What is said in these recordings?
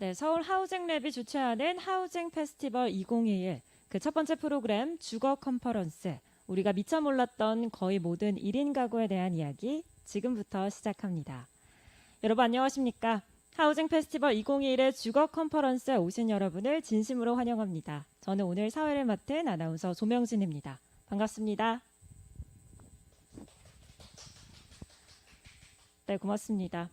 네, 서울 하우징랩이 주최하는 하우징 페스티벌 2021 그 첫 번째 프로그램 주거 컨퍼런스 우리가 미처 몰랐던 거의 모든 1인 가구에 대한 이야기 지금부터 시작합니다. 여러분 안녕하십니까? 하우징 페스티벌 2021의 주거 컨퍼런스에 오신 여러분을 진심으로 환영합니다. 저는 오늘 사회를 맡은 아나운서 조명진입니다. 반갑습니다. 네, 고맙습니다.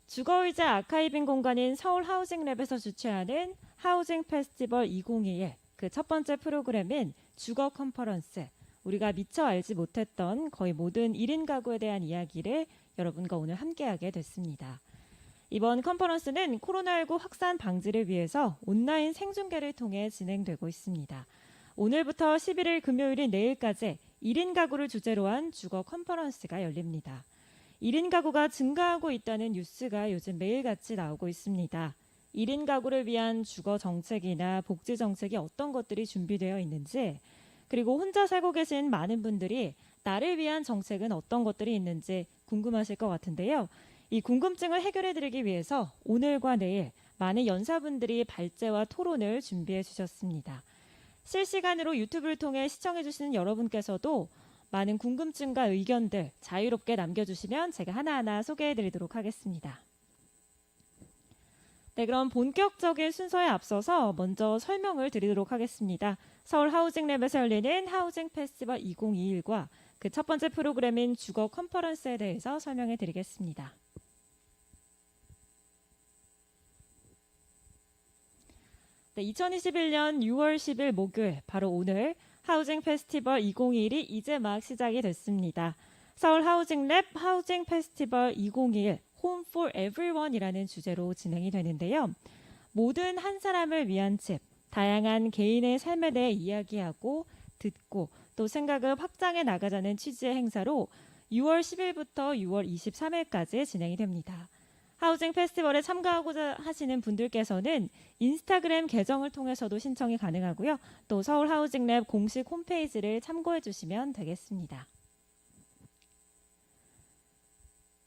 주거의자 아카이빙 공간인 서울 하우징랩에서 주최하는 하우징 페스티벌 2021 그 첫 번째 프로그램인 주거 컨퍼런스 우리가 미처 알지 못했던 거의 모든 1인 가구에 대한 이야기를 여러분과 오늘 함께하게 됐습니다. 이번 컨퍼런스는 코로나19 확산 방지를 위해서 온라인 생중계를 통해 진행되고 있습니다. 오늘부터 11일 금요일인 내일까지 1인 가구를 주제로 한 주거 컨퍼런스가 열립니다. 1인 가구가 증가하고 있다는 뉴스가 요즘 매일같이 나오고 있습니다. 1인 가구를 위한 주거 정책이나 복지 정책이 어떤 것들이 준비되어 있는지, 그리고 혼자 살고 계신 많은 분들이 나를 위한 정책은 어떤 것들이 있는지 궁금하실 것 같은데요. 이 궁금증을 해결해드리기 위해서 오늘과 내일 많은 연사분들이 발제와 토론을 준비해 주셨습니다. 실시간으로 유튜브를 통해 시청해주시는 여러분께서도 많은 궁금증과 의견들 자유롭게 남겨주시면 제가 하나하나 소개해드리도록 하겠습니다. 네, 그럼 본격적인 순서에 앞서서 먼저 설명을 드리도록 하겠습니다. 서울 하우징랩에서 열리는 하우징 페스티벌 2021과 그 첫 번째 프로그램인 주거 컨퍼런스에 대해서 설명해 드리겠습니다. 네, 2021년 6월 10일 목요일 바로 오늘 하우징 페스티벌 2021이 이제 막 시작이 됐습니다. 서울 하우징랩 하우징 페스티벌 2021 Home for Everyone이라는 주제로 진행이 되는데요. 모든 한 사람을 위한 집, 다양한 개인의 삶에 대해 이야기하고 듣고 또 생각을 확장해 나가자는 취지의 행사로 6월 10일부터 6월 23일까지 진행이 됩니다. 하우징 페스티벌에 참가하고자 하시는 분들께서는 인스타그램 계정을 통해서도 신청이 가능하고요. 또 서울 하우징랩 공식 홈페이지를 참고해 주시면 되겠습니다.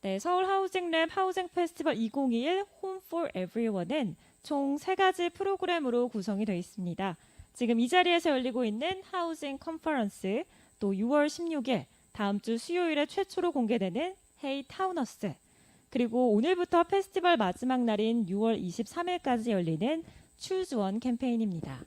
네, 서울 하우징랩 하우징 페스티벌 2021 Home for Everyone은 총 3가지 프로그램으로 구성이 되어 있습니다. 지금 이 자리에서 열리고 있는 하우징 컨퍼런스, 또 6월 16일 다음 주 수요일에 최초로 공개되는 헤이 타운허스, 그리고 오늘부터 페스티벌 마지막 날인 6월 23일까지 열리는 Choose One 캠페인입니다.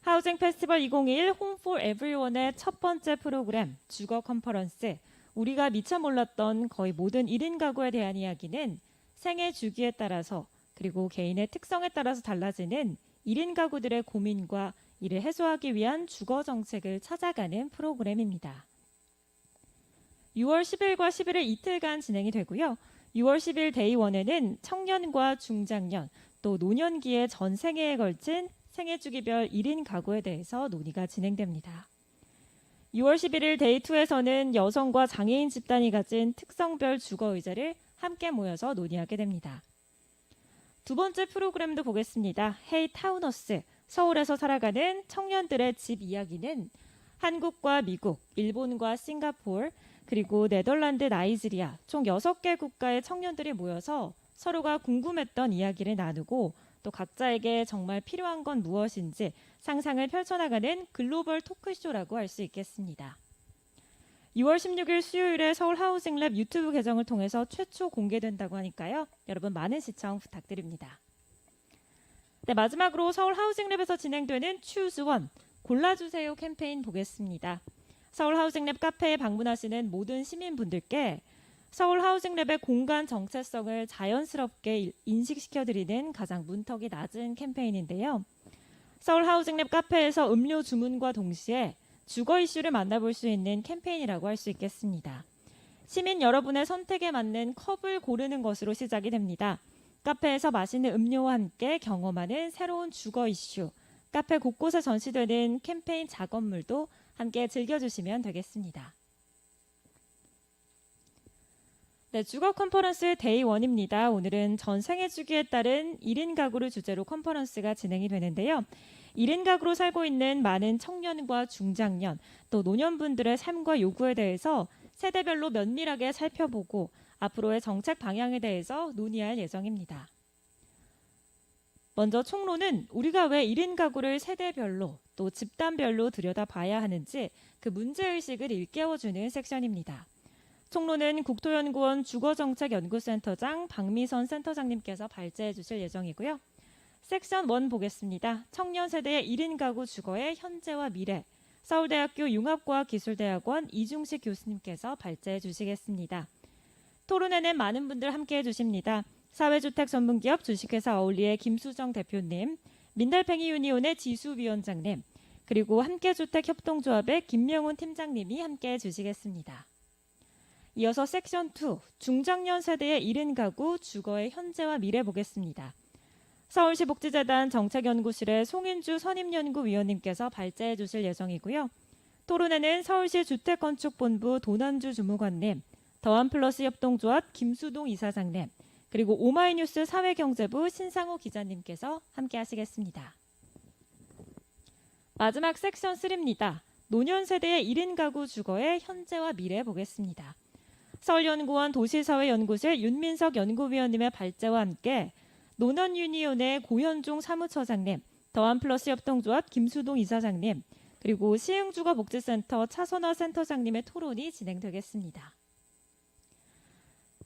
하우징 페스티벌 2021 Home for Everyone의 첫 번째 프로그램 주거 컨퍼런스 우리가 미처 몰랐던 거의 모든 1인 가구에 대한 이야기는 생애 주기에 따라서 그리고 개인의 특성에 따라서 달라지는 1인 가구들의 고민과 이를 해소하기 위한 주거 정책을 찾아가는 프로그램입니다. 6월 10일과 11일 이틀간 진행이 되고요. 6월 10일 데이 1에는 청년과 중장년 또 노년기의 전 생애에 걸친 생애 주기별 1인 가구에 대해서 논의가 진행됩니다. 6월 11일 데이 2에서는 여성과 장애인 집단이 가진 특성별 주거 의제를 함께 모여서 논의하게 됩니다. 두 번째 프로그램도 보겠습니다. 헤이 타운허스, 서울에서 살아가는 청년들의 집 이야기는 한국과 미국, 일본과 싱가포르, 그리고 네덜란드, 나이지리아 총 6개 국가의 청년들이 모여서 서로가 궁금했던 이야기를 나누고 또 각자에게 정말 필요한 건 무엇인지 상상을 펼쳐나가는 글로벌 토크쇼라고 할 수 있겠습니다. 6월 16일 수요일에 서울 하우징랩 유튜브 계정을 통해서 최초 공개된다고 하니까요. 여러분 많은 시청 부탁드립니다. 네, 마지막으로 서울 하우징랩에서 진행되는 Choose One, 골라주세요 캠페인 보겠습니다. 서울 하우징랩 카페에 방문하시는 모든 시민분들께 서울 하우징랩의 공간 정체성을 자연스럽게 인식시켜드리는 가장 문턱이 낮은 캠페인인데요. 서울 하우징랩 카페에서 음료 주문과 동시에 주거 이슈를 만나볼 수 있는 캠페인이라고 할 수 있겠습니다. 시민 여러분의 선택에 맞는 컵을 고르는 것으로 시작이 됩니다. 카페에서 마시는 음료와 함께 경험하는 새로운 주거 이슈, 카페 곳곳에 전시되는 캠페인 작업물도 함께 즐겨주시면 되겠습니다. 네, 주거 컨퍼런스 데이 1입니다. 오늘은 전 생애 주기에 따른 1인 가구를 주제로 컨퍼런스가 진행이 되는데요. 1인 가구로 살고 있는 많은 청년과 중장년, 또 노년분들의 삶과 요구에 대해서 세대별로 면밀하게 살펴보고 앞으로의 정책 방향에 대해서 논의할 예정입니다. 먼저 총론은 우리가 왜 1인 가구를 세대별로 또 집단별로 들여다봐야 하는지 그 문제의식을 일깨워주는 섹션입니다. 총론은 국토연구원 주거정책연구센터장 박미선 센터장님께서 발제해 주실 예정이고요. 섹션 1 보겠습니다. 청년 세대의 1인 가구 주거의 현재와 미래, 서울대학교 융합과학기술대학원 이중식 교수님께서 발제해 주시겠습니다. 토론회는 많은 분들 함께해 주십니다. 사회주택 전문기업 주식회사 어울리의 김수정 대표님, 민달팽이 유니온의 지수위원장님, 그리고 함께주택협동조합의 김명훈 팀장님이 함께해 주시겠습니다. 이어서 섹션 2, 중장년 세대의 1인 가구 주거의 현재와 미래 보겠습니다. 서울시 복지재단 정책연구실의 송인주 선임연구위원님께서 발제해 주실 예정이고요. 토론회는 서울시 주택건축본부 도난주 주무관님, 더한플러스 협동조합 김수동 이사장님, 그리고 오마이뉴스 사회경제부 신상호 기자님께서 함께 하시겠습니다. 마지막 섹션 3입니다. 노년 세대의 1인 가구 주거의 현재와 미래 보겠습니다. 서울연구원 도시사회연구실 윤민석 연구위원님의 발제와 함께 노년유니온의 고현종 사무처장님, 더한플러스 협동조합 김수동 이사장님, 그리고 시흥주거복지센터 차선화 센터장님의 토론이 진행되겠습니다.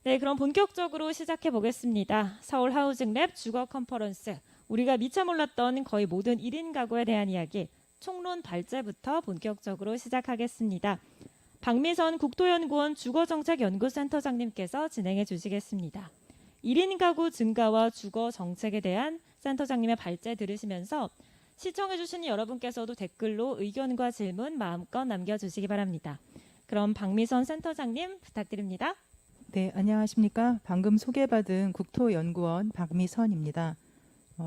네, 그럼 본격적으로 시작해 보겠습니다. 서울 하우징랩 주거 컨퍼런스, 우리가 미처 몰랐던 거의 모든 1인 가구에 대한 이야기, 총론 발제부터 본격적으로 시작하겠습니다. 박미선 국토연구원 주거정책연구센터장님께서 진행해 주시겠습니다. 1인 가구 증가와 주거 정책에 대한 센터장님의 발제 들으시면서 시청해 주시는 여러분께서도 댓글로 의견과 질문 마음껏 남겨주시기 바랍니다. 그럼 박미선 센터장님 부탁드립니다. 네, 안녕하십니까. 방금 소개받은 국토연구원 박미선입니다.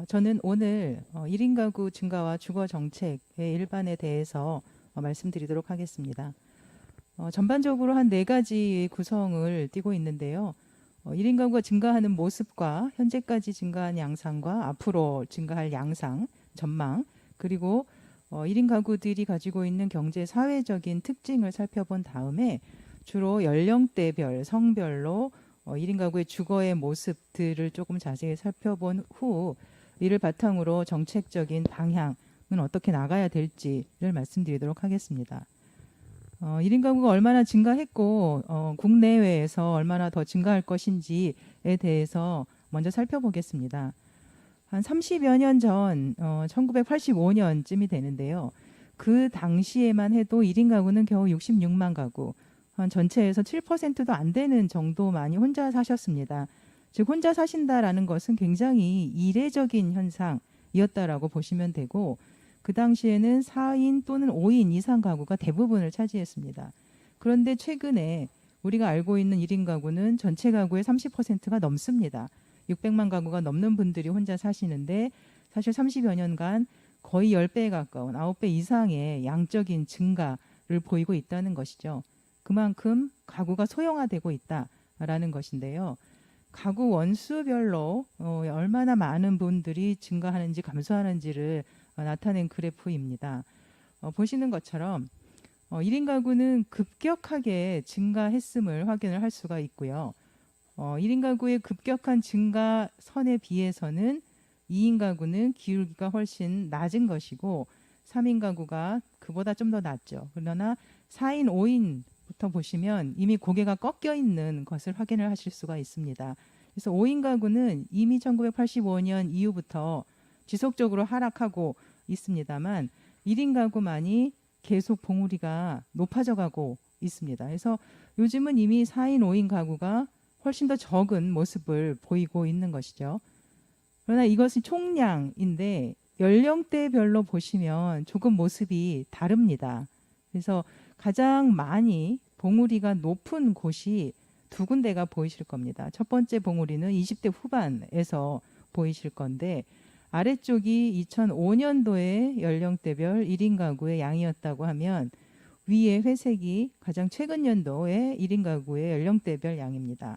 저는 오늘 1인 가구 증가와 주거 정책의 일반에 대해서 말씀드리도록 하겠습니다. 전반적으로 한 4가지의 구성을 띠고 있는데요. 1인 가구가 증가하는 모습과 현재까지 증가한 양상과 앞으로 증가할 양상, 전망, 그리고 1인 가구들이 가지고 있는 경제 사회적인 특징을 살펴본 다음에 주로 연령대별, 성별로 1인 가구의 주거의 모습들을 조금 자세히 살펴본 후 이를 바탕으로 정책적인 방향은 어떻게 나가야 될지를 말씀드리도록 하겠습니다. 1인 가구가 얼마나 증가했고 국내외에서 얼마나 더 증가할 것인지에 대해서 먼저 살펴보겠습니다. 한 30여 년 전 1985년쯤이 되는데요. 그 당시에만 해도 1인 가구는 겨우 66만 가구, 한 전체에서 7%도 안 되는 정도만이 혼자 사셨습니다. 즉 혼자 사신다라는 것은 굉장히 이례적인 현상이었다라고 보시면 되고, 그 당시에는 4인 또는 5인 이상 가구가 대부분을 차지했습니다. 그런데 최근에 우리가 알고 있는 1인 가구는 전체 가구의 30%가 넘습니다. 600만 가구가 넘는 분들이 혼자 사시는데 사실 30여 년간 거의 10배에 가까운 9배 이상의 양적인 증가를 보이고 있다는 것이죠. 그만큼 가구가 소형화되고 있다라는 것인데요. 가구 원수별로 얼마나 많은 분들이 증가하는지 감소하는지를 나타낸 그래프입니다. 보시는 것처럼 1인 가구는 급격하게 증가했음을 확인을 할 수가 있고요. 1인 가구의 급격한 증가선에 비해서는 2인 가구는 기울기가 훨씬 낮은 것이고 3인 가구가 그보다 좀 더 낮죠. 그러나 4인, 5인부터 보시면 이미 고개가 꺾여 있는 것을 확인을 하실 수가 있습니다. 그래서 5인 가구는 이미 1985년 이후부터 지속적으로 하락하고 있습니다만 1인 가구만이 계속 봉우리가 높아져 가고 있습니다. 그래서 요즘은 이미 4인, 5인 가구가 훨씬 더 적은 모습을 보이고 있는 것이죠. 그러나 이것이 총량인데 연령대별로 보시면 조금 모습이 다릅니다. 그래서 가장 많이 봉우리가 높은 곳이 두 군데가 보이실 겁니다. 첫 번째 봉우리는 20대 후반에서 보이실 건데 아래쪽이 2005년도의 연령대별 1인 가구의 양이었다고 하면 위에 회색이 가장 최근 연도의 1인 가구의 연령대별 양입니다.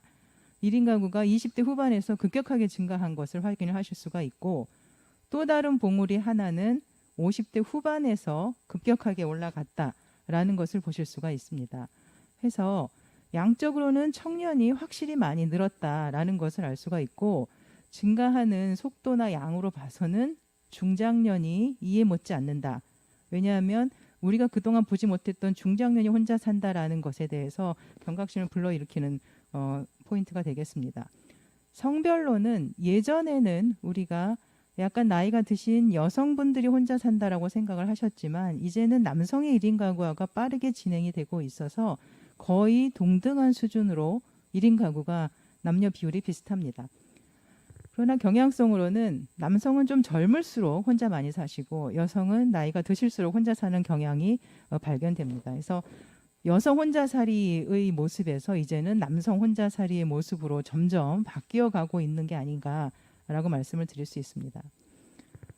1인 가구가 20대 후반에서 급격하게 증가한 것을 확인을 하실 수가 있고 또 다른 봉우리 하나는 50대 후반에서 급격하게 올라갔다라는 것을 보실 수가 있습니다. 해서 양적으로는 청년이 확실히 많이 늘었다라는 것을 알 수가 있고 증가하는 속도나 양으로 봐서는 중장년이 이해 못지 않는다. 왜냐하면 우리가 그동안 보지 못했던 중장년이 혼자 산다라는 것에 대해서 경각심을 불러일으키는 포인트가 되겠습니다. 성별로는 예전에는 우리가 약간 나이가 드신 여성분들이 혼자 산다라고 생각을 하셨지만 이제는 남성의 1인 가구화가 빠르게 진행이 되고 있어서 거의 동등한 수준으로 1인 가구가 남녀 비율이 비슷합니다. 그러나 경향성으로는 남성은 좀 젊을수록 혼자 많이 사시고 여성은 나이가 드실수록 혼자 사는 경향이 발견됩니다. 그래서 여성 혼자살이의 모습에서 이제는 남성 혼자살이의 모습으로 점점 바뀌어 가고 있는 게 아닌가라고 말씀을 드릴 수 있습니다.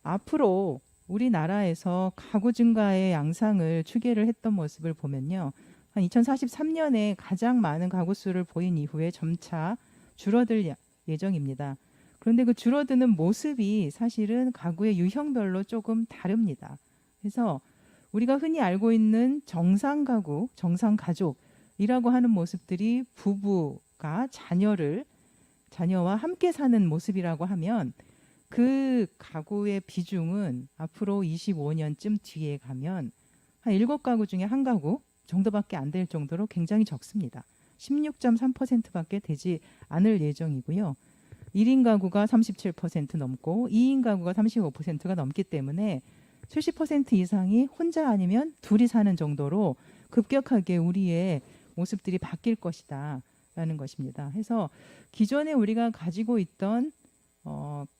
앞으로 우리나라에서 가구 증가의 양상을 추계를 했던 모습을 보면요. 한 2043년에 가장 많은 가구 수를 보인 이후에 점차 줄어들 예정입니다. 그런데 그 줄어드는 모습이 사실은 가구의 유형별로 조금 다릅니다. 그래서 우리가 흔히 알고 있는 정상 가구, 정상 가족이라고 하는 모습들이 부부가 자녀와 함께 사는 모습이라고 하면 그 가구의 비중은 앞으로 25년쯤 뒤에 가면 한 7가구 중에 1가구 정도밖에 안 될 정도로 굉장히 적습니다. 16.3%밖에 되지 않을 예정이고요. 1인 가구가 37% 넘고 2인 가구가 35%가 넘기 때문에 70% 이상이 혼자 아니면 둘이 사는 정도로 급격하게 우리의 모습들이 바뀔 것이다 라는 것입니다. 그래서 기존에 우리가 가지고 있던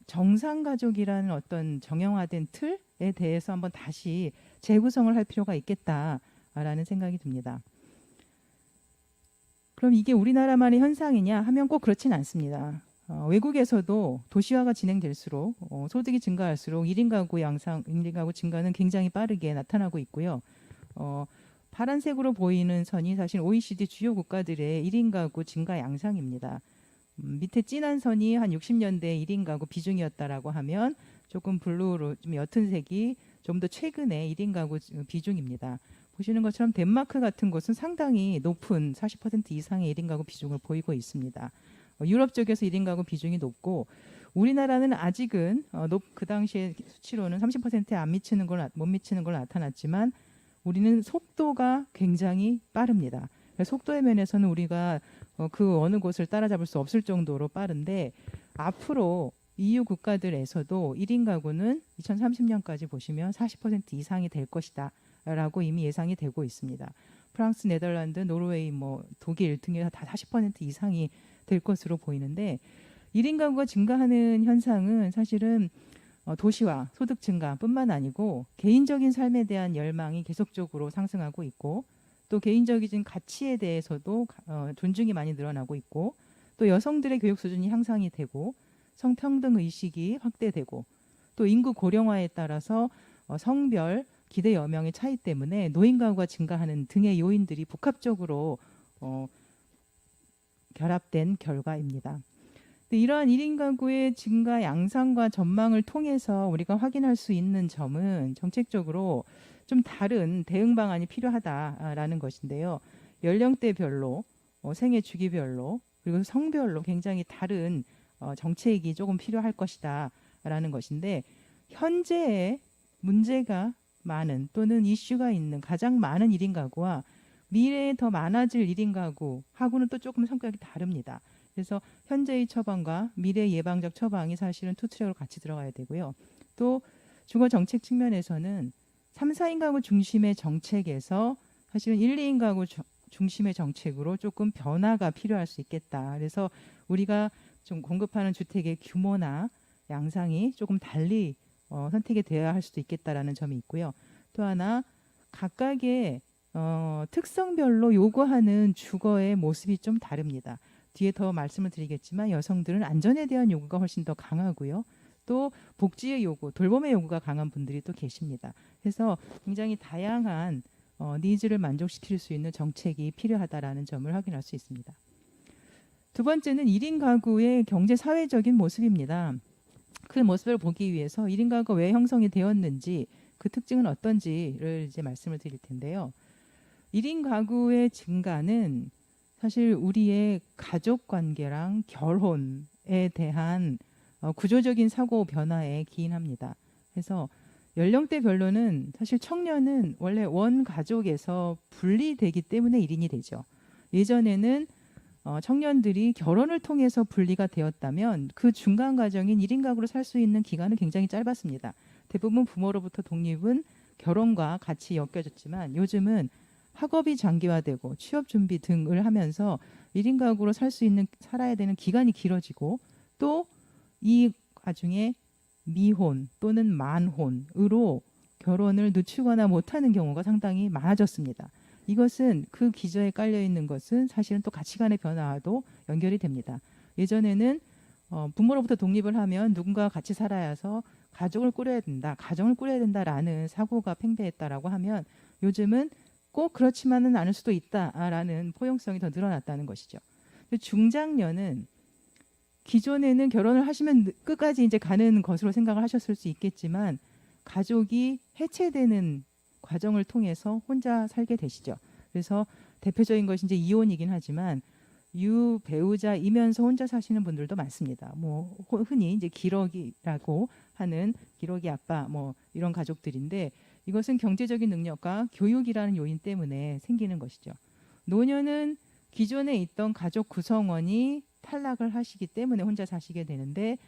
정상가족이라는 어떤 정형화된 틀에 대해서 한번 다시 재구성을 할 필요가 있겠다라는 생각이 듭니다. 그럼 이게 우리나라만의 현상이냐 하면 꼭 그렇진 않습니다. 외국에서도 도시화가 진행될수록 소득이 증가할수록 1인 가구 양상, 1인 가구 증가는 굉장히 빠르게 나타나고 있고요. 파란색으로 보이는 선이 사실 OECD 주요 국가들의 1인 가구 증가 양상입니다. 밑에 진한 선이 한 60년대 1인 가구 비중이었다라고 하면 조금 블루로 좀 옅은 색이 좀 더 최근의 1인 가구 비중입니다. 보시는 것처럼 덴마크 같은 곳은 상당히 높은 40% 이상의 1인 가구 비중을 보이고 있습니다. 유럽 쪽에서 1인 가구 비중이 높고 우리나라는 아직은 그 당시에 수치로는 30%에 못 미치는 걸 나타났지만 우리는 속도가 굉장히 빠릅니다. 속도의 면에서는 우리가 그 어느 곳을 따라잡을 수 없을 정도로 빠른데 앞으로 EU 국가들에서도 1인 가구는 2030년까지 보시면 40% 이상이 될 것이다 라고 이미 예상이 되고 있습니다. 프랑스, 네덜란드, 노르웨이, 독일 등에서 다 40% 이상이 될 것으로 보이는데 1인 가구가 증가하는 현상은 사실은 도시화, 소득 증가뿐만 아니고 개인적인 삶에 대한 열망이 계속적으로 상승하고 있고 또 개인적인 가치에 대해서도 존중이 많이 늘어나고 있고 또 여성들의 교육 수준이 향상이 되고 성평등 의식이 확대되고 또 인구 고령화에 따라서 성별, 기대 여명의 차이 때문에 노인 가구가 증가하는 등의 요인들이 복합적으로 결합된 결과입니다. 이러한 1인 가구의 증가 양상과 전망을 통해서 우리가 확인할 수 있는 점은 정책적으로 좀 다른 대응 방안이 필요하다라는 것인데요. 연령대별로, 생애 주기별로, 그리고 성별로 굉장히 다른 정책이 조금 필요할 것이다라는 것인데 현재의 문제가 많은 또는 이슈가 있는 가장 많은 1인 가구와 미래에 더 많아질 1인 가구하고는 또 조금 성격이 다릅니다. 그래서 현재의 처방과 미래 예방적 처방이 사실은 투 트랙으로 같이 들어가야 되고요. 또 주거 정책 측면에서는 3, 4인 가구 중심의 정책에서 사실은 1, 2인 가구 중심의 정책으로 조금 변화가 필요할 수 있겠다. 그래서 우리가 좀 공급하는 주택의 규모나 양상이 조금 달리 선택이 되어야 할 수도 있겠다라는 점이 있고요. 또 하나 각각의 특성별로 요구하는 주거의 모습이 좀 다릅니다. 뒤에 더 말씀을 드리겠지만 여성들은 안전에 대한 요구가 훨씬 더 강하고요. 또 복지의 요구, 돌봄의 요구가 강한 분들이 또 계십니다. 그래서 굉장히 다양한 니즈를 만족시킬 수 있는 정책이 필요하다라는 점을 확인할 수 있습니다. 두 번째는 1인 가구의 경제 사회적인 모습입니다. 그 모습을 보기 위해서 1인 가구가 왜 형성이 되었는지 그 특징은 어떤지를 이제 말씀을 드릴 텐데요. 1인 가구의 증가는 사실 우리의 가족 관계랑 결혼에 대한 구조적인 사고 변화에 기인합니다. 그래서 연령대별로는 사실 청년은 원래 원 가족에서 분리되기 때문에 1인이 되죠. 예전에는 청년들이 결혼을 통해서 분리가 되었다면 그 중간 과정인 1인 가구로 살 수 있는 기간은 굉장히 짧았습니다. 대부분 부모로부터 독립은 결혼과 같이 엮여졌지만 요즘은 학업이 장기화되고 취업 준비 등을 하면서 1인 가구로 살아야 되는 기간이 길어지고 또 이 와중에 미혼 또는 만혼으로 결혼을 늦추거나 못하는 경우가 상당히 많아졌습니다. 이것은 그 기저에 깔려 있는 것은 사실은 또 가치관의 변화와도 연결이 됩니다. 예전에는 부모로부터 독립을 하면 누군가와 같이 살아야 해서 가족을 꾸려야 된다, 가정을 꾸려야 된다라는 사고가 팽배했다라고 하면 요즘은 꼭 그렇지만은 않을 수도 있다라는 포용성이 더 늘어났다는 것이죠. 중장년은 기존에는 결혼을 하시면 끝까지 이제 가는 것으로 생각을 하셨을 수 있겠지만 가족이 해체되는 과정을 통해서 혼자 살게 되시죠. 그래서 대표적인 것이 이제 이혼이긴 하지만 유배우자이면서 혼자 사시는 분들도 많습니다. 뭐 흔히 이제 기러기라고 하는 기러기 아빠 뭐 이런 가족들인데 이것은 경제적인 능력과 교육이라는 요인 때문에 생기는 것이죠. 노년은 기존에 있던 가족 구성원이 탈락을 하시기 때문에 혼자 사시게 되는데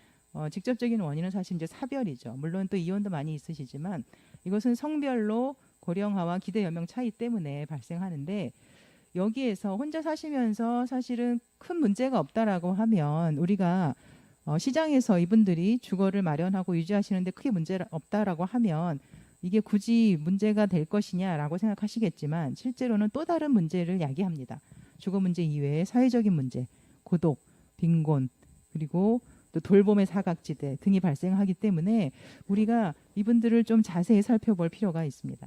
직접적인 원인은 사실 이제 사별이죠. 물론 또 이혼도 많이 있으시지만 이것은 성별로 고령화와 기대 연령 차이 때문에 발생하는데 여기에서 혼자 사시면서 사실은 큰 문제가 없다라고 하면 우리가 시장에서 이분들이 주거를 마련하고 유지하시는데 크게 문제가 없다라고 하면 이게 굳이 문제가 될 것이냐라고 생각하시겠지만 실제로는 또 다른 문제를 야기합니다. 주거 문제 이외에 사회적인 문제, 고독, 빈곤, 그리고 또 돌봄의 사각지대 등이 발생하기 때문에 우리가 이분들을 좀 자세히 살펴볼 필요가 있습니다.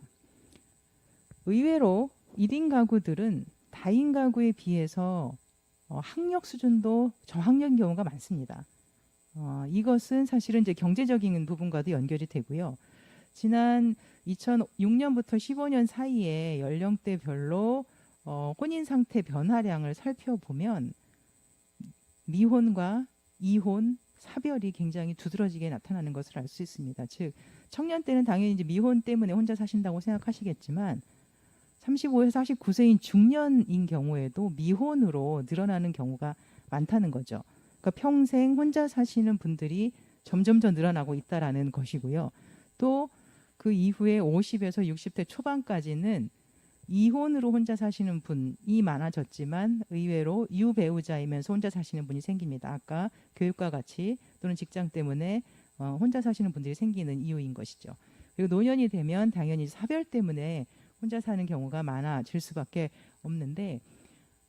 의외로 1인 가구들은 다인 가구에 비해서 학력 수준도 저학력인 경우가 많습니다. 이것은 사실은 이제 경제적인 부분과도 연결이 되고요. 지난 2006년부터 15년 사이에 연령대별로 혼인 상태 변화량을 살펴보면 미혼과 이혼, 사별이 굉장히 두드러지게 나타나는 것을 알 수 있습니다. 즉 청년 때는 당연히 이제 미혼 때문에 혼자 사신다고 생각하시겠지만 35에서 49세인 중년인 경우에도 미혼으로 늘어나는 경우가 많다는 거죠. 그러니까 평생 혼자 사시는 분들이 점점 더 늘어나고 있다라는 것이고요. 또 그 이후에 50에서 60대 초반까지는 이혼으로 혼자 사시는 분이 많아졌지만 의외로 유배우자이면서 혼자 사시는 분이 생깁니다. 아까 교육과 같이 또는 직장 때문에 혼자 사시는 분들이 생기는 이유인 것이죠. 그리고 노년이 되면 당연히 사별 때문에 혼자 사는 경우가 많아질 수밖에 없는데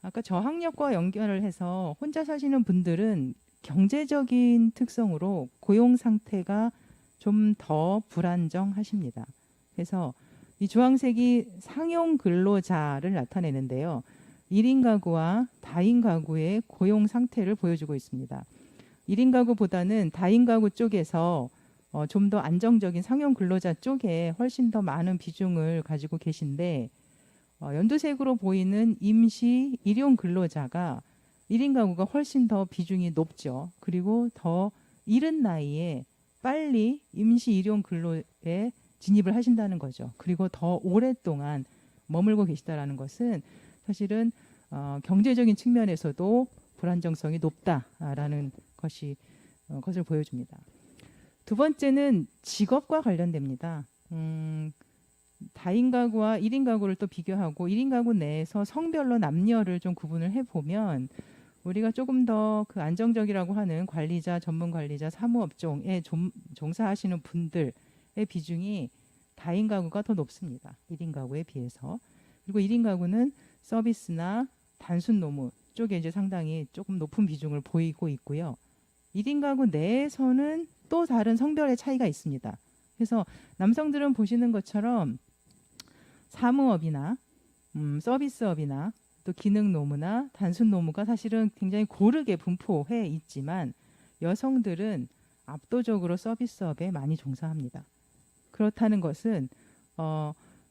아까 저학력과 연결을 해서 혼자 사시는 분들은 경제적인 특성으로 고용 상태가 좀 더 불안정하십니다. 그래서 이 주황색이 상용 근로자를 나타내는데요. 1인 가구와 다인 가구의 고용 상태를 보여주고 있습니다. 1인 가구보다는 다인 가구 쪽에서 좀 더 안정적인 상용 근로자 쪽에 훨씬 더 많은 비중을 가지고 계신데 연두색으로 보이는 임시 일용 근로자가 1인 가구가 훨씬 더 비중이 높죠. 그리고 더 이른 나이에 빨리 임시 일용 근로에 진입을 하신다는 거죠. 그리고 더 오랫동안 머물고 계시다라는 것은 사실은 경제적인 측면에서도 불안정성이 높다라는 것을 보여줍니다. 두 번째는 직업과 관련됩니다. 다인 가구와 1인 가구를 또 비교하고 1인 가구 내에서 성별로 남녀를 좀 구분을 해보면 우리가 조금 더 그 안정적이라고 하는 관리자, 전문 관리자, 사무업종에 종사하시는 분들의 비중이 다인 가구가 더 높습니다. 1인 가구에 비해서. 그리고 1인 가구는 서비스나 단순 노무 쪽에 이제 상당히 조금 높은 비중을 보이고 있고요. 1인 가구 내에서는 또 다른 성별의 차이가 있습니다. 그래서 남성들은 보시는 것처럼 사무업이나 서비스업이나 또 기능 노무나 단순 노무가 사실은 굉장히 고르게 분포해 있지만 여성들은 압도적으로 서비스업에 많이 종사합니다. 그렇다는 것은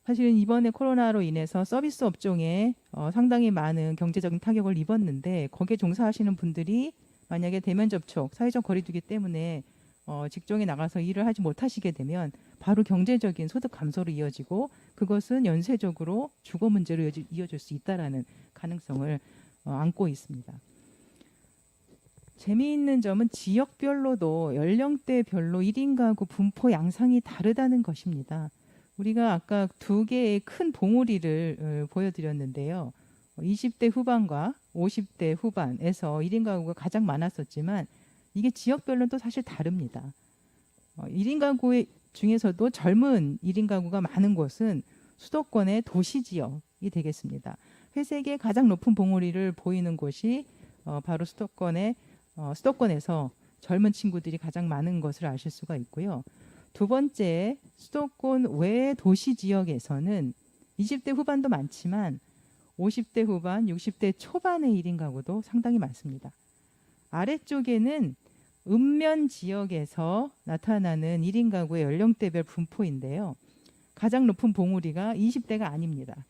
사실은 이번에 코로나로 인해서 서비스 업종에 상당히 많은 경제적인 타격을 입었는데 거기에 종사하시는 분들이 만약에 대면 접촉, 사회적 거리두기 때문에 직종에 나가서 일을 하지 못하시게 되면 바로 경제적인 소득 감소로 이어지고 그것은 연쇄적으로 주거 문제로 이어질 수 있다라는 가능성을 안고 있습니다. 재미있는 점은 지역별로도 연령대별로 1인 가구 분포 양상이 다르다는 것입니다. 우리가 아까 두 개의 큰 봉우리를 보여드렸는데요. 20대 후반과 50대 후반에서 1인 가구가 가장 많았었지만 이게 지역별로는 또 사실 다릅니다. 1인 가구 중에서도 젊은 1인 가구가 많은 곳은 수도권의 도시 지역이 되겠습니다. 회색의 가장 높은 봉우리를 보이는 곳이 바로 수도권에서 젊은 친구들이 가장 많은 것을 아실 수가 있고요. 두 번째, 수도권 외 도시 지역에서는 20대 후반도 많지만 50대 후반, 60대 초반의 1인 가구도 상당히 많습니다. 아래쪽에는 읍면 지역에서 나타나는 1인 가구의 연령대별 분포인데요. 가장 높은 봉우리가 20대가 아닙니다.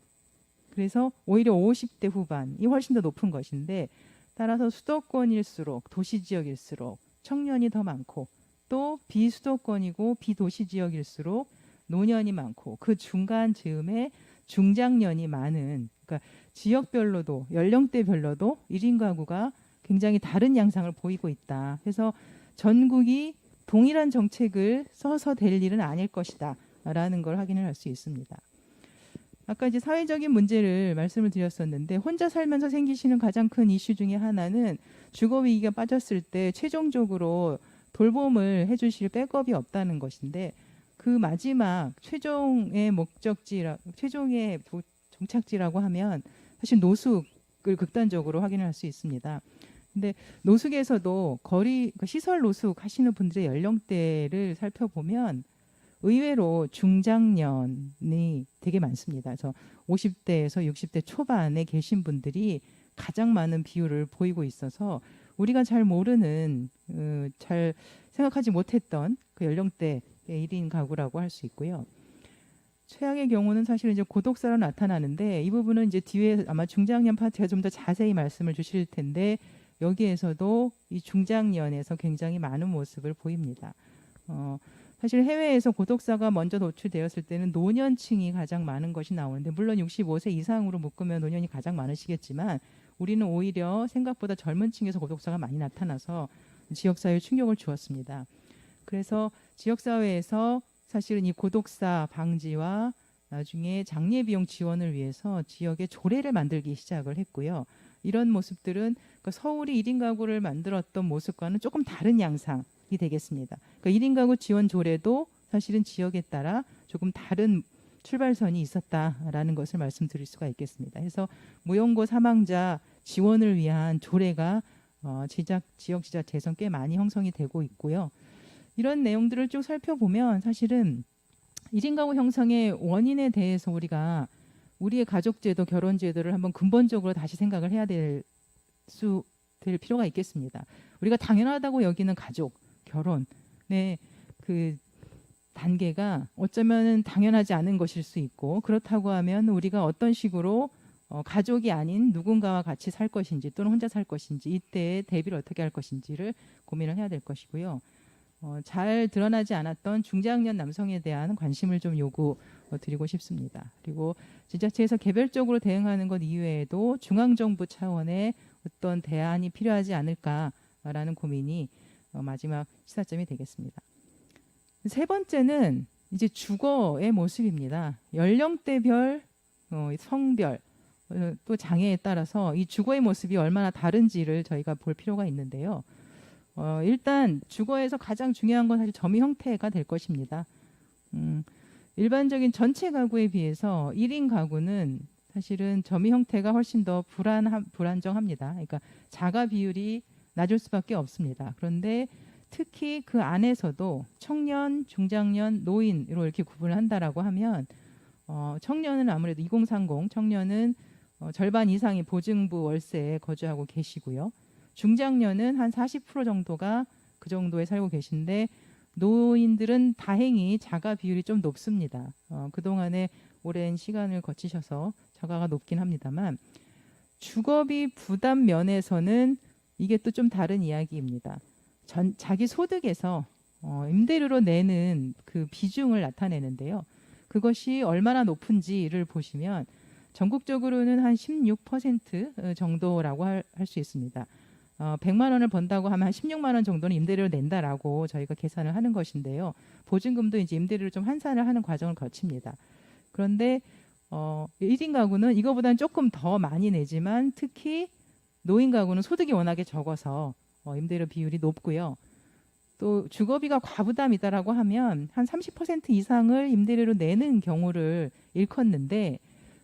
그래서 오히려 50대 후반이 훨씬 더 높은 것인데 따라서 수도권일수록 도시 지역일수록 청년이 더 많고 또 비수도권이고 비도시 지역일수록 노년이 많고 그 중간 즈음에 중장년이 많은 그러니까 지역별로도 연령대별로도 1인 가구가 굉장히 다른 양상을 보이고 있다. 그래서 전국이 동일한 정책을 써서 될 일은 아닐 것이다 라는 걸 확인을 할 수 있습니다. 아까 이제 사회적인 문제를 말씀을 드렸었는데 혼자 살면서 생기시는 가장 큰 이슈 중에 하나는 주거 위기가 빠졌을 때 최종적으로 돌봄을 해주실 백업이 없다는 것인데 그 마지막 최종의 최종의 종착지라고 하면 사실 노숙을 극단적으로 확인할 수 있습니다. 근데 노숙에서도 시설 노숙 하시는 분들의 연령대를 살펴보면 의외로 중장년이 되게 많습니다. 그래서 50대에서 60대 초반에 계신 분들이 가장 많은 비율을 보이고 있어서 우리가 잘 모르는 잘 생각하지 못했던 그 연령대의 1인 가구라고 할 수 있고요. 최악의 경우는 사실 이제 고독사로 나타나는데 이 부분은 이제 뒤에 아마 중장년 파트가 좀 더 자세히 말씀을 주실 텐데 여기에서도 이 중장년에서 굉장히 많은 모습을 보입니다. 사실 해외에서 고독사가 먼저 노출되었을 때는 노년층이 가장 많은 것이 나오는데 물론 65세 이상으로 묶으면 노년이 가장 많으시겠지만 우리는 오히려 생각보다 젊은 층에서 고독사가 많이 나타나서 지역사회에 충격을 주었습니다. 그래서 지역사회에서 사실은 이 고독사 방지와 나중에 장례 비용 지원을 위해서 지역에 조례를 만들기 시작을 했고요. 이런 모습들은 서울이 1인 가구를 만들었던 모습과는 조금 다른 양상이 되겠습니다. 1인 가구 지원 조례도 사실은 지역에 따라 조금 다른 출발선이 있었다라는 것을 말씀드릴 수가 있겠습니다. 그래서 무용고 사망자 지원을 위한 조례가 지역 지자체에서 꽤 많이 형성이 되고 있고요. 이런 내용들을 쭉 살펴보면 사실은 1인 가구 형성의 원인에 대해서 우리의 가족제도, 결혼제도를 한번 근본적으로 다시 생각을 해야 될 필요가 있겠습니다. 우리가 당연하다고 여기는 가족, 결혼의 그 단계가 어쩌면 당연하지 않은 것일 수 있고 그렇다고 하면 우리가 어떤 식으로 가족이 아닌 누군가와 같이 살 것인지 또는 혼자 살 것인지 이때의 대비를 어떻게 할 것인지를 고민을 해야 될 것이고요. 잘 드러나지 않았던 중장년 남성에 대한 관심을 좀 요구드리고 싶습니다. 그리고 지자체에서 개별적으로 대응하는 것 이외에도 중앙정부 차원의 어떤 대안이 필요하지 않을까라는 고민이 마지막 시사점이 되겠습니다. 세 번째는 이제 주거의 모습입니다. 연령대별, 성별, 또 장애에 따라서 이 주거의 모습이 얼마나 다른지를 저희가 볼 필요가 있는데요. 일단 주거에서 가장 중요한 건 사실 점유 형태가 될 것입니다. 일반적인 전체 가구에 비해서 1인 가구는 사실은 점유 형태가 훨씬 더 불안정합니다. 그러니까 자가 비율이 낮을 수밖에 없습니다. 그런데 특히 그 안에서도 청년, 중장년, 노인으로 이렇게 구분을 한다라고 하면 청년은 아무래도 2030 청년은 절반 이상이 보증부 월세에 거주하고 계시고요. 중장년은 한 40% 정도가 그 정도에 살고 계신데 노인들은 다행히 자가 비율이 좀 높습니다. 그동안에 오랜 시간을 거치셔서 자가가 높긴 합니다만 주거비 부담 면에서는 이게 또 좀 다른 이야기입니다. 자기 소득에서 임대료로 내는 그 비중을 나타내는데요. 그것이 얼마나 높은지를 보시면 전국적으로는 한 16% 정도라고 할 수 있습니다. 100만 원을 번다고 하면 한 16만 원 정도는 임대료를 낸다라고 저희가 계산을 하는 것인데요. 보증금도 이제 임대료를 좀 환산을 하는 과정을 거칩니다. 그런데 1인 가구는 이거보다는 조금 더 많이 내지만 특히 노인 가구는 소득이 워낙에 적어서 임대료 비율이 높고요. 또 주거비가 과부담이다라고 하면 한 30% 이상을 임대료로 내는 경우를 일컫는데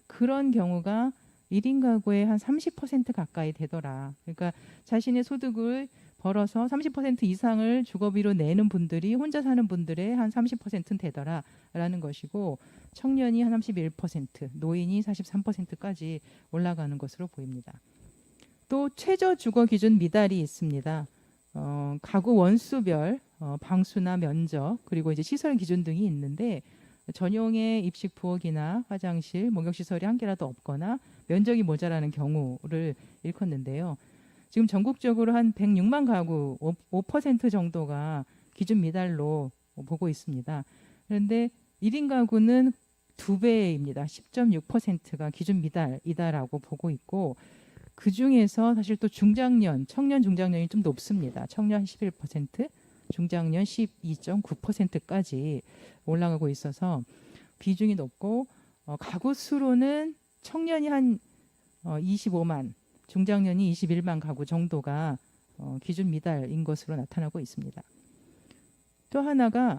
그런 경우가 1인 가구의 한 30% 가까이 되더라. 그러니까 자신의 소득을 벌어서 30% 이상을 주거비로 내는 분들이 혼자 사는 분들의 한 30%는 되더라라는 것이고 청년이 한 31%, 노인이 43%까지 올라가는 것으로 보입니다. 또 최저 주거 기준 미달이 있습니다. 가구 원수별 방수나 면적 그리고 이제 시설 기준 등이 있는데 전용의 입식 부엌이나 화장실, 목욕 시설이 한 개라도 없거나 면적이 모자라는 경우를 일컫는데요. 지금 전국적으로 한 106만 가구 5% 정도가 기준 미달로 보고 있습니다. 그런데 1인 가구는 2배입니다. 10.6%가 기준 미달이다라고 보고 있고 그 중에서 사실 또 중장년, 청년 중장년이 좀 높습니다. 청년 11%, 중장년 12.9%까지 올라가고 있어서 비중이 높고 가구 수로는 청년이 한 25만, 중장년이 21만 가구 정도가 기준 미달인 것으로 나타나고 있습니다. 또 하나가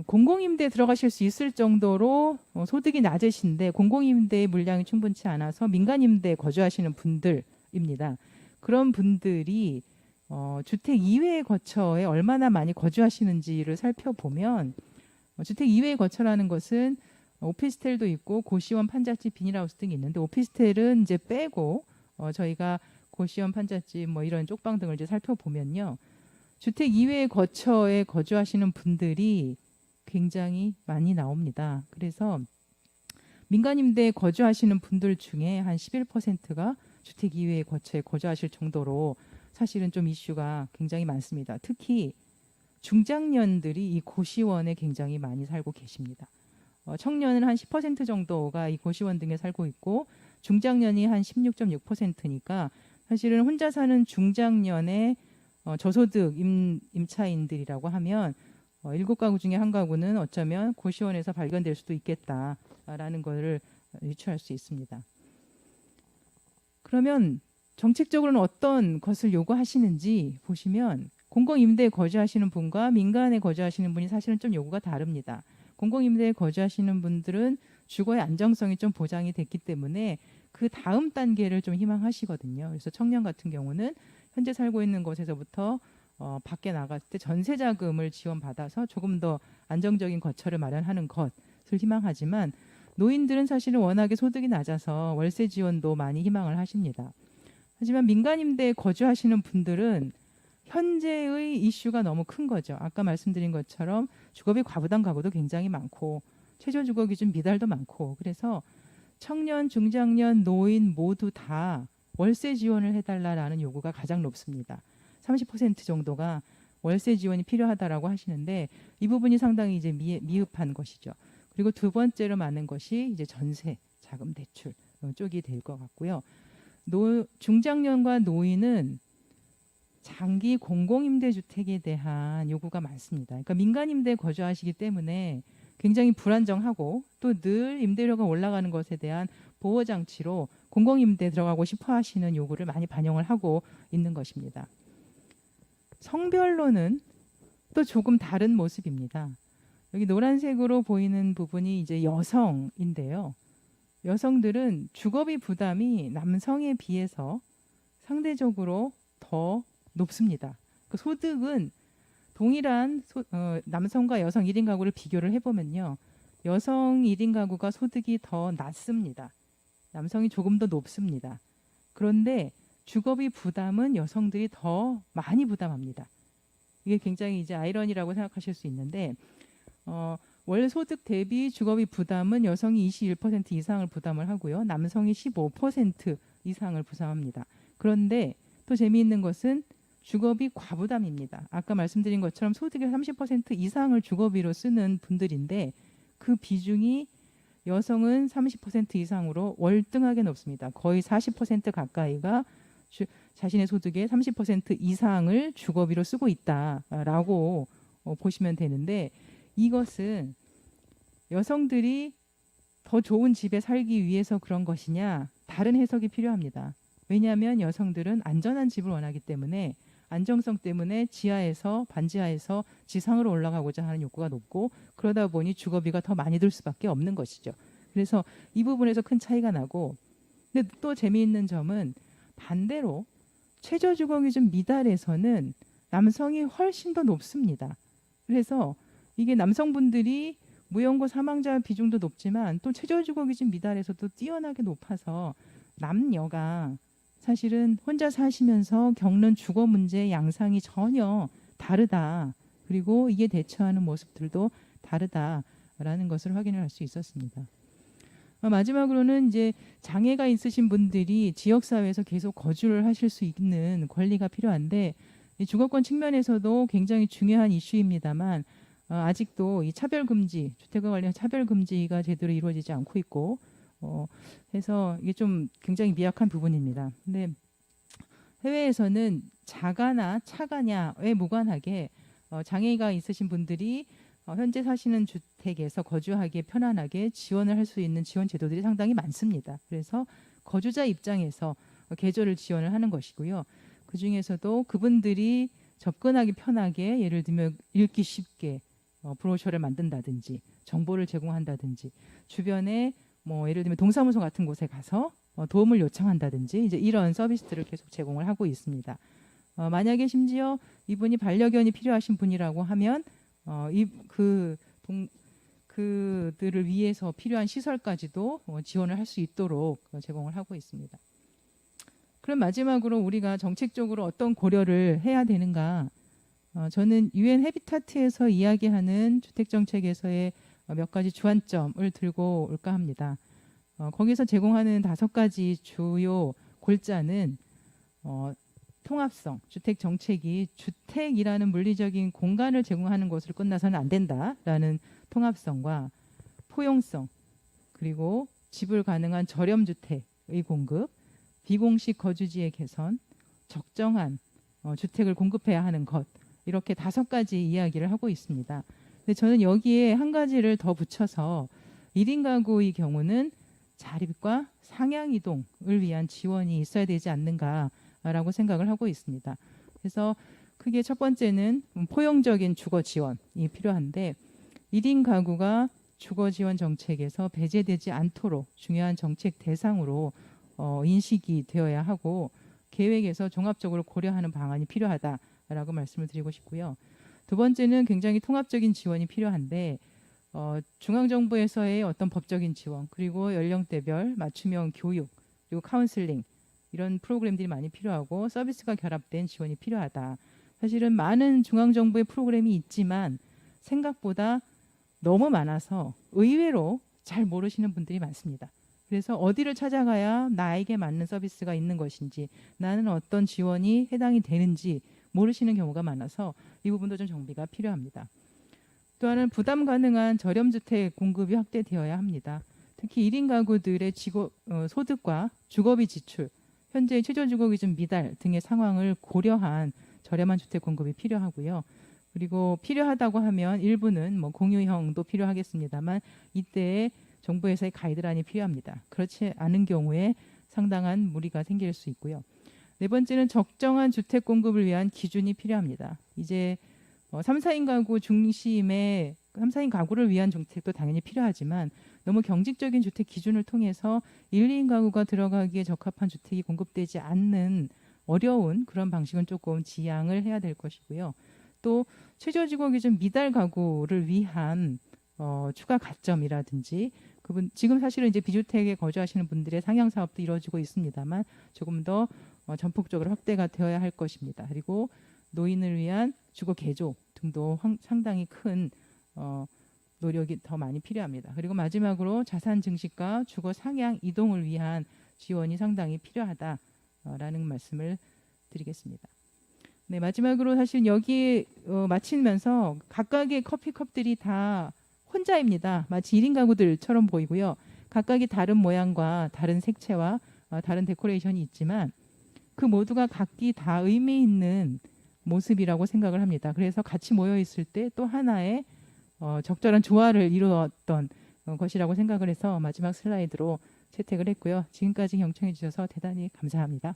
공공임대에 들어가실 수 있을 정도로 소득이 낮으신데 공공임대의 물량이 충분치 않아서 민간임대에 거주하시는 분들입니다. 그런 분들이 주택 이외의 거처에 얼마나 많이 거주하시는지를 살펴보면 주택 이외의 거처라는 것은 오피스텔도 있고 고시원, 판잣집, 비닐하우스 등이 있는데 오피스텔은 이제 빼고 저희가 고시원, 판잣집 뭐 이런 쪽방 등을 이제 살펴보면요. 주택 이외의 거처에 거주하시는 분들이 굉장히 많이 나옵니다. 그래서 민간임대에 거주하시는 분들 중에 한 11%가 주택 이외의 거처에 거주하실 정도로 사실은 좀 이슈가 굉장히 많습니다. 특히 중장년들이 이 고시원에 굉장히 많이 살고 계십니다. 청년은 한 10% 정도가 이 고시원 등에 살고 있고 중장년이 한 16.6%니까 사실은 혼자 사는 중장년의 저소득 임차인들이라고 하면 7가구 중에 한 가구는 어쩌면 고시원에서 발견될 수도 있겠다라는 것을 유추할 수 있습니다. 그러면 정책적으로는 어떤 것을 요구하시는지 보시면 공공임대에 거주하시는 분과 민간에 거주하시는 분이 사실은 좀 요구가 다릅니다. 공공임대에 거주하시는 분들은 주거의 안정성이 좀 보장이 됐기 때문에 그 다음 단계를 좀 희망하시거든요. 그래서 청년 같은 경우는 현재 살고 있는 곳에서부터 밖에 나갈 때 전세 자금을 지원받아서 조금 더 안정적인 거처를 마련하는 것을 희망하지만 노인들은 사실은 워낙에 소득이 낮아서 월세 지원도 많이 희망을 하십니다. 하지만 민간 임대에 거주하시는 분들은 현재의 이슈가 너무 큰 거죠. 아까 말씀드린 것처럼 주거비 과부담 가구도 굉장히 많고 최저 주거 기준 미달도 많고 그래서 청년, 중장년, 노인 모두 다 월세 지원을 해달라라는 요구가 가장 높습니다. 30% 정도가 월세 지원이 필요하다라고 하시는데 이 부분이 상당히 이제 미흡한 것이죠. 그리고 두 번째로 많은 것이 이제 전세, 자금 대출 쪽이 될 것 같고요. 중장년과 노인은 장기 공공임대주택에 대한 요구가 많습니다. 그러니까 민간임대에 거주하시기 때문에 굉장히 불안정하고 또 늘 임대료가 올라가는 것에 대한 보호장치로 공공임대에 들어가고 싶어 하시는 요구를 많이 반영을 하고 있는 것입니다. 성별로는 또 조금 다른 모습입니다. 여기 노란색으로 보이는 부분이 이제 여성인데요. 여성들은 주거비 부담이 남성에 비해서 상대적으로 더 높습니다. 그 소득은 동일한 남성과 여성 1인 가구를 비교를 해보면요. 여성 1인 가구가 소득이 더 낮습니다. 남성이 조금 더 높습니다. 그런데 주거비 부담은 여성들이 더 많이 부담합니다. 이게 굉장히 이제 아이러니라고 생각하실 수 있는데 월 소득 대비 주거비 부담은 여성이 21% 이상을 부담을 하고요. 남성이 15% 이상을 부담합니다. 그런데 또 재미있는 것은 주거비 과부담입니다. 아까 말씀드린 것처럼 소득의 30% 이상을 주거비로 쓰는 분들인데 그 비중이 여성은 30% 이상으로 월등하게 높습니다. 거의 40% 가까이가 자신의 소득의 30% 이상을 주거비로 쓰고 있다라고 보시면 되는데 이것은 여성들이 더 좋은 집에 살기 위해서 그런 것이냐 다른 해석이 필요합니다. 왜냐하면 여성들은 안전한 집을 원하기 때문에 안정성 때문에 지하에서 반지하에서 지상으로 올라가고자 하는 욕구가 높고 그러다 보니 주거비가 더 많이 들 수밖에 없는 것이죠. 그래서 이 부분에서 큰 차이가 나고 근데 또 재미있는 점은 반대로 최저주거기준 미달에서는 남성이 훨씬 더 높습니다. 그래서 이게 남성분들이 무연고 사망자 비중도 높지만 또 최저주거기준 미달에서도 뛰어나게 높아서 남녀가 사실은 혼자 사시면서 겪는 주거 문제의 양상이 전혀 다르다. 그리고 이게 대처하는 모습들도 다르다라는 것을 확인을 할 수 있었습니다. 마지막으로는 이제 장애가 있으신 분들이 지역사회에서 계속 거주를 하실 수 있는 권리가 필요한데 이 주거권 측면에서도 굉장히 중요한 이슈입니다만 아직도 이 차별금지, 주택과 관련 차별금지가 제대로 이루어지지 않고 있고 해서 이게 좀 굉장히 미약한 부분입니다. 근데 해외에서는 자가나 차가냐에 무관하게 장애가 있으신 분들이 현재 사시는 주택에서 거주하기에 편안하게 지원을 할 수 있는 지원 제도들이 상당히 많습니다. 그래서 거주자 입장에서 개조를 지원을 하는 것이고요. 그 중에서도 그분들이 접근하기 편하게 예를 들면 읽기 쉽게 브로셔를 만든다든지 정보를 제공한다든지 주변에 뭐 예를 들면 동사무소 같은 곳에 가서 도움을 요청한다든지 이제 이런 서비스들을 계속 제공을 하고 있습니다. 만약에 심지어 이분이 반려견이 필요하신 분이라고 하면 그들을 위해서 필요한 시설까지도 지원을 할 수 있도록 제공을 하고 있습니다. 그럼 마지막으로 우리가 정책적으로 어떤 고려를 해야 되는가? 저는 유엔 해비타트에서 이야기하는 주택 정책에서의 몇 가지 주안점을 들고 올까 합니다. 거기서 제공하는 5가지 주요 골자는 통합성, 주택 정책이 주택이라는 물리적인 공간을 제공하는 것으로 끝나서는 안 된다라는 통합성과 포용성, 그리고 지불 가능한 저렴 주택의 공급, 비공식 거주지의 개선, 적정한 주택을 공급해야 하는 것 이렇게 5가지 이야기를 하고 있습니다. 근데 저는 여기에 한 가지를 더 붙여서 1인 가구의 경우는 자립과 상향 이동을 위한 지원이 있어야 되지 않는가라고 생각을 하고 있습니다. 그래서 크게 첫 번째는 포용적인 주거 지원이 필요한데 1인 가구가 주거 지원 정책에서 배제되지 않도록 중요한 정책 대상으로 인식이 되어야 하고 계획에서 종합적으로 고려하는 방안이 필요하다라고 말씀을 드리고 싶고요. 두 번째는 굉장히 통합적인 지원이 필요한데 중앙정부에서의 어떤 법적인 지원 그리고 연령대별 맞춤형 교육 그리고 카운슬링 이런 프로그램들이 많이 필요하고 서비스가 결합된 지원이 필요하다. 사실은 많은 중앙정부의 프로그램이 있지만 생각보다 너무 많아서 의외로 잘 모르시는 분들이 많습니다. 그래서 어디를 찾아가야 나에게 맞는 서비스가 있는 것인지 나는 어떤 지원이 해당이 되는지 모르시는 경우가 많아서 이 부분도 좀 정비가 필요합니다. 또 하나는 부담 가능한 저렴주택 공급이 확대되어야 합니다. 특히 1인 가구들의 소득과 주거비 지출, 현재 최저주거기준 미달 등의 상황을 고려한 저렴한 주택 공급이 필요하고요. 그리고 필요하다고 하면 일부는 공유형도 필요하겠습니다만 이때에 정부에서의 가이드라인이 필요합니다. 그렇지 않은 경우에 상당한 무리가 생길 수 있고요. 네 번째는 적정한 주택 공급을 위한 기준이 필요합니다. 이제 3, 4인 가구 중심의 3, 4인 가구를 위한 정책도 당연히 필요하지만 너무 경직적인 주택 기준을 통해서 1, 2인 가구가 들어가기에 적합한 주택이 공급되지 않는 어려운 그런 방식은 조금 지양을 해야 될 것이고요. 또 최저주거 기준 미달 가구를 위한 추가 가점이라든지 지금 사실은 이제 비주택에 거주하시는 분들의 상향 사업도 이루어지고 있습니다만 조금 더 전폭적으로 확대가 되어야 할 것입니다. 그리고 노인을 위한 주거 개조 등도 상당히 큰 노력이 더 많이 필요합니다. 그리고 마지막으로 자산 증식과 주거 상향 이동을 위한 지원이 상당히 필요하다라는 말씀을 드리겠습니다. 네, 마지막으로 사실 여기 마치면서 각각의 커피컵들이 다 혼자입니다. 마치 1인 가구들처럼 보이고요. 각각이 다른 모양과 다른 색채와 다른 데코레이션이 있지만 그 모두가 각기 다 의미 있는 모습이라고 생각을 합니다. 그래서 같이 모여 있을 때 또 하나의 적절한 조화를 이루었던 것이라고 생각을 해서 마지막 슬라이드로 채택을 했고요. 지금까지 경청해 주셔서 대단히 감사합니다.